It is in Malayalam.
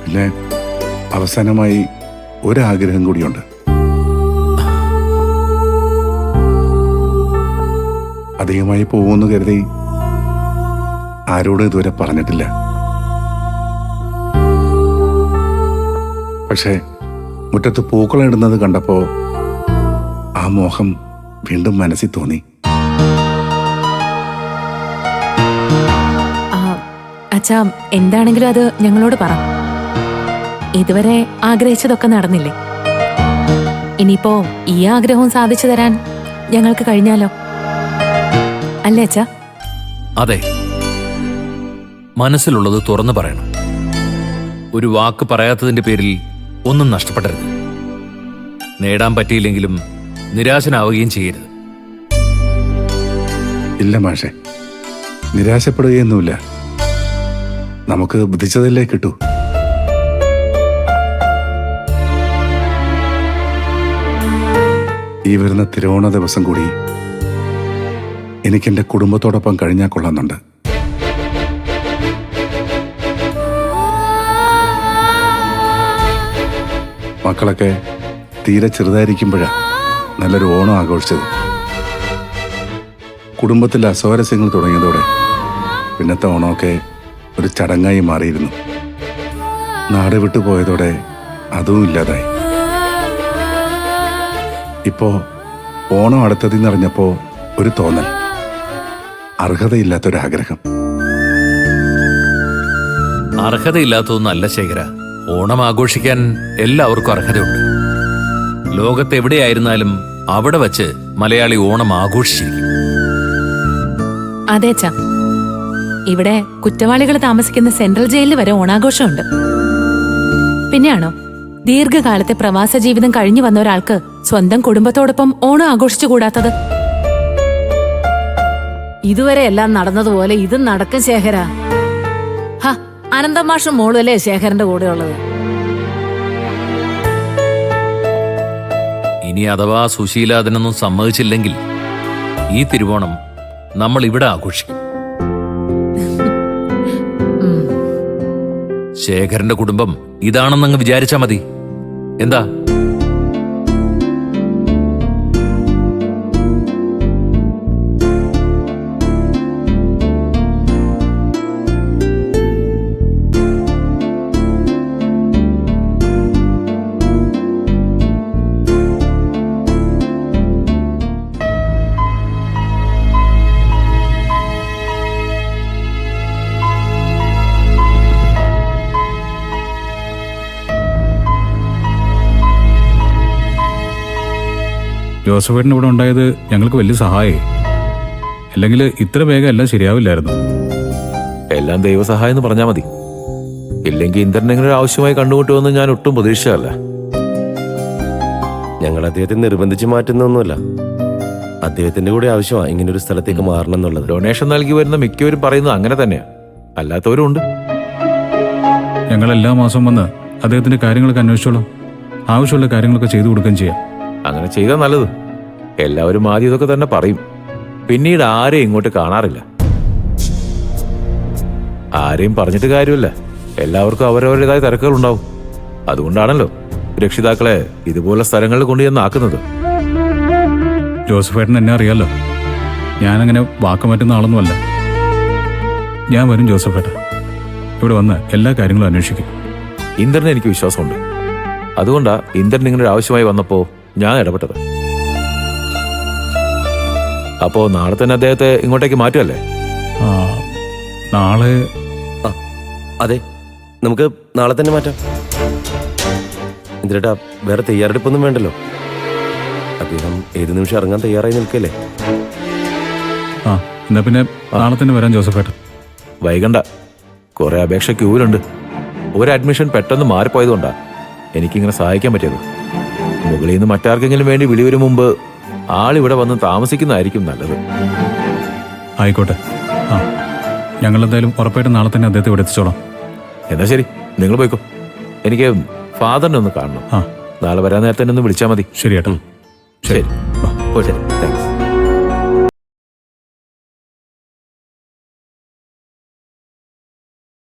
പിന്നെ അവസാനമായി ഒരാഗ്രഹം കൂടിയുണ്ട്. അധികമായി പോകുമെന്ന് കരുതി ആരോടും ഇതുവരെ പറഞ്ഞിട്ടില്ല. പക്ഷേ മുറ്റത്ത് പൂക്കളിടുന്നത് കണ്ടപ്പോ ആ മോഹം വീണ്ടും മനസ്സിൽ തോന്നി. അച്ഛാ, എന്താണെങ്കിലും അത് ഞങ്ങളോട് പറ. ഇതുവരെ ആഗ്രഹിച്ചതൊക്കെ നടന്നില്ലേ? ഇനിയിപ്പോ ഈ ആഗ്രഹവും സാധിച്ചു തരാൻ ഞങ്ങൾക്ക് കഴിഞ്ഞാലോ, അല്ലേ അച്ഛാ? അതെ, മനസ്സിലുള്ളത് തുറന്നു പറയണം. ഒരു വാക്ക് പറയാത്തതിന്റെ പേരിൽ ഒന്നും നഷ്ടപ്പെടരുത്. നേടാൻ പറ്റിയില്ലെങ്കിലും നിരാശനാവുകയും ചെയ്യരുത്. ഇല്ല മാഷെ, നിരാശപ്പെടുകയൊന്നുമില്ല. നമുക്ക് ബുദ്ധിച്ചതല്ലേ കിട്ടൂ. ഈ വരുന്ന തിരുവോണ ദിവസം കൂടി എനിക്കെന്റെ കുടുംബത്തോടൊപ്പം കഴിഞ്ഞാൽ കൊള്ളാമെന്നുണ്ട്. മക്കളൊക്കെ തീരെ ചെറുതായിരിക്കുമ്പോഴാണ് നല്ലൊരു ഓണം ആഘോഷിച്ചത്. കുടുംബത്തിൽ അസ്വാരസ്യങ്ങൾ തുടങ്ങിയതോടെ പിന്നത്തെ ഓണമൊക്കെ ഒരു ചടങ്ങായി മാറിയിരുന്നു. നാട് വിട്ടു പോയതോടെ അതും ഇല്ലാതായി. ഇപ്പോ ഓണം അടുത്തതിന്നറിഞ്ഞപ്പോ ഒരു തോന്നൽ, അർഹതയില്ലാത്തൊരാഗ്രഹം. അർഹതയില്ലാത്തതൊന്നല്ല ശേഖര, ഓണം ആഘോഷിക്കാൻ എല്ലാവർക്കും അർഹതയുണ്ട്. ലോകത്തെവിടെയായിരുന്നാലും അവിടെ വച്ച് മലയാളി ഓണം ആഘോഷിച്ചിരിക്കും. അതെ അച്ഛാ, ഇവിടെ കുറ്റവാളികൾ താമസിക്കുന്ന സെൻട്രൽ ജയിലിൽ വരെ ഓണാഘോഷമുണ്ട്. പിന്നെയാണോ ദീർഘകാലത്തെ പ്രവാസ ജീവിതം കഴിഞ്ഞു വന്ന ഒരാൾക്ക് സ്വന്തം കുടുംബത്തോടൊപ്പം ഓണം ആഘോഷിച്ചുകൂടാത്തത്? ഇതുവരെ എല്ലാം നടന്നതുപോലെ ഇതും നടക്കും ശേഖര. അനന്തമാഷും മോളുമല്ലേ ശേഖരന്റെ കൂടെ ഉള്ളത്. ഇനി അഥവാ സുശീല അതിനൊന്നും സമ്മതിച്ചില്ലെങ്കിൽ ഈ തിരുവോണം നമ്മൾ ഇവിടെ ആഘോഷിക്കും. ശേഖരന്റെ കുടുംബം ഇതാണെന്നങ്ങ് വിചാരിച്ചാ മതി. എന്താ? ജോസഫേട്ടൻ ഇവിടെ ഉണ്ടായത് ഞങ്ങൾക്ക് വലിയ സഹായമായി. അല്ലെങ്കിൽ ഇത്ര വേഗം എല്ലാം ശരിയാവില്ലായിരുന്നു. എല്ലാം ദൈവസഹായം എന്ന് പറഞ്ഞാൽ മതി. ഇല്ലെങ്കിൽ ഇന്ദ്രനെങ്കിലും ആവശ്യമായി കണ്ടുമുട്ടുമെന്ന് ഞാൻ ഒട്ടും പ്രതീക്ഷിച്ചതല്ല. ഞങ്ങൾ അദ്ദേഹത്തെ നിർബന്ധിച്ച് മാറ്റുന്നൊന്നുമല്ല. അദ്ദേഹത്തിന്റെ കൂടെ ആവശ്യമാണ് ഇങ്ങനൊരു സ്ഥലത്തേക്ക് മാറണം എന്നുള്ളത്. ഡൊണേഷൻ നൽകി വരുന്ന മിക്കവരും പറയുന്നത് അങ്ങനെ തന്നെയാ, അല്ലാത്തവരും ഉണ്ട്. ഞങ്ങൾ എല്ലാ മാസവും വന്ന് അദ്ദേഹത്തിന്റെ കാര്യങ്ങളൊക്കെ അന്വേഷിച്ചോളാം. ആവശ്യമുള്ള കാര്യങ്ങളൊക്കെ ചെയ്തു കൊടുക്കുകയും ചെയ്യാം. അങ്ങനെ ചെയ്താൽ നല്ലത്. എല്ലാവരും ആദ്യം ഇതൊക്കെ തന്നെ പറയും, പിന്നീട് ആരെയും ഇങ്ങോട്ട് കാണാറില്ല. ആരെയും പറഞ്ഞിട്ട് കാര്യമില്ല, എല്ലാവർക്കും അവരവരുടേതായ തിരക്കുകളുണ്ടാവും. അതുകൊണ്ടാണല്ലോ രക്ഷിതാക്കളെ ഇതുപോലെ സ്ഥലങ്ങളിൽ കൊണ്ടുചെന്ന് ആക്കുന്നത്. ജോസഫേട്ടൻ എന്നെ അറിയാലോ, ഞാനങ്ങനെ വാക്ക് മാറ്റുന്ന ആളൊന്നുമല്ല. ഞാൻ വരും ജോസഫേട്ട, ഇവിടെ വന്ന് എല്ലാ കാര്യങ്ങളും അന്വേഷിക്കും. ഇന്ദ്രന് എനിക്ക് വിശ്വാസമുണ്ട്. അതുകൊണ്ടാ ഇന്ദ്രൻ നിങ്ങളുടെ ആവശ്യമായി വന്നപ്പോ ഞാൻ ഇടപെട്ടത്. അപ്പോ നാളെ തന്നെ അദ്ദേഹത്തെ ഇങ്ങോട്ടേക്ക് മാറ്റുമല്ലേ? നാളെ? അതെ, നമുക്ക് നാളെ തന്നെ മാറ്റാം. എന്തിനാ വേറെ തയ്യാറെടുപ്പൊന്നും വേണ്ടല്ലോ. അദ്ദേഹം ഏത് നിമിഷം ഇറങ്ങാൻ തയ്യാറായി നിൽക്കല്ലേ. എന്നാ പിന്നെ നാളെ തന്നെ വരാം ജോസഫേട്ട. വൈകണ്ട, കുറെ അപേക്ഷ ക്യൂവിലുണ്ട്. ഒരു അഡ്മിഷൻ പെട്ടെന്ന് മാറിപ്പോയതുകൊണ്ടാ എനിക്കിങ്ങനെ സഹായിക്കാൻ പറ്റിയത്. മുകളിൽ നിന്ന് മറ്റാർക്കെങ്കിലും വേണ്ടി വിളി വരും മുമ്പ് ആളിവിടെ വന്ന് താമസിക്കുന്നതായിരിക്കും നല്ലത്. ആയിക്കോട്ടെ. ഞങ്ങൾ എന്തായാലും ഉറപ്പായിട്ടും നാളെ തന്നെ അദ്ദേഹത്തെ ഇവിടെ എത്തിച്ചോളാം. എന്നാ ശരി, നിങ്ങൾ പോയിക്കോ. എനിക്ക് ഫാദറിനെ ഒന്ന് കാണണം. നാളെ വരാൻ നേരത്തെ തന്നെ ഒന്ന് വിളിച്ചാൽ മതി. ശരി ഏട്ടാ. ശരി, ശരി, താങ്ക്സ്.